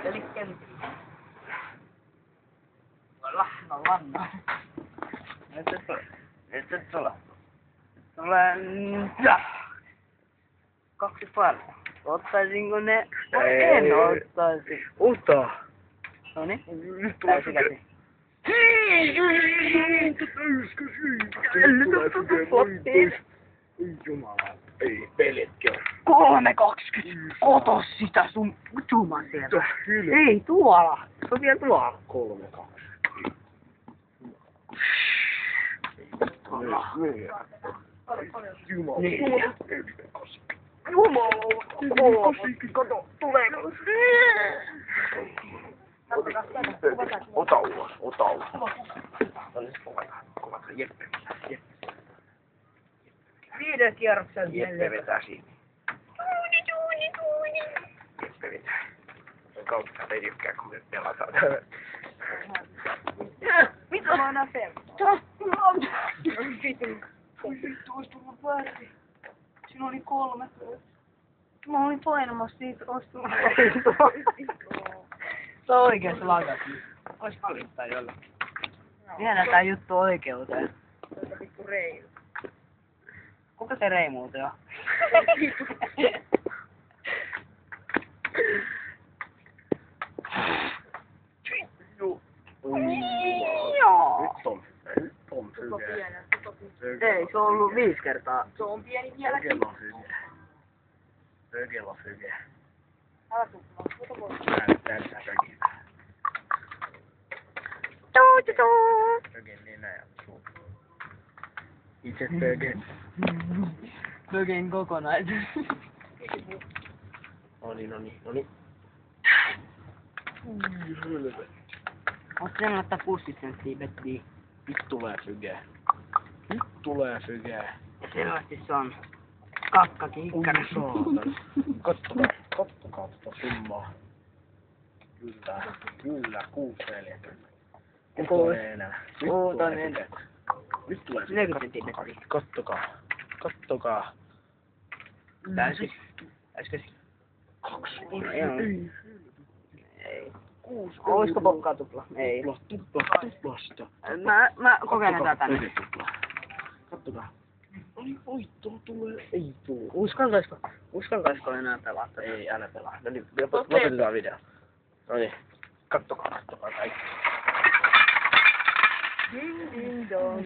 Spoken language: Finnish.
Eli kentillä. Lanna. Nyt se tulee. Tulee. Kaksi päällä. Ottaisinko ne? En ottaisi. Ota! Noniin. Nyt tulee Täysi käsi. Ei jumala. Ei pelitkö. 3,20. Oto sitä sun juman sieltä. Ei tuolla. Se on vielä tuolla. 3,2. Jumala. Jumala. Kato, tuleeko? Ota ulos. Kovata. Jeppe. Viiden kierroksen Jeppe vetää siinä. Jeppe vetää. Sen kautta ei tykkää, kun me pelataan. Mitä mä annan sen? Vittu, ois tullut väärin. Siinä oli 3. Mä olin painamassa siitä ostumaan. Se on oikein se lagas. Ois valittaa jollekin. Viedään tää juttu oikeuteen. Tuota vittu reilu. Kuka se Rei muuten on? Ei, se on ollut 5 kertaa. Se on pieni vieläkin. Pökelo fyge. Älä tuppaa. Ota pois. Täällä pökillä. Pöken nenä ja suu. Itse pöken. Pöken kokonaisuus. Noniin. Oot sen ottaa 60 senttiä bettiä. Nyt tulee fyge. Ja selvästi se on kakkakiikkari. Kattokaa tota summaa. Kyllä, 6,4. Kuulee enää. Nyt tulee 40 senttiä bettiä. Kattokaa. Täysin. Äsken. 2. Ei. 6. Oisko pokkaa tupla? Ei. Tuplasta. Mä kokeilen tää tänne. Kattokaa. Oi, tuo tulee. Ei tuu. Uskaltaisiko enää pelata? Ei, älä pelaa. No niin, lopetetaan video. No niin. Kattokaa kaikki. Ding ding dong.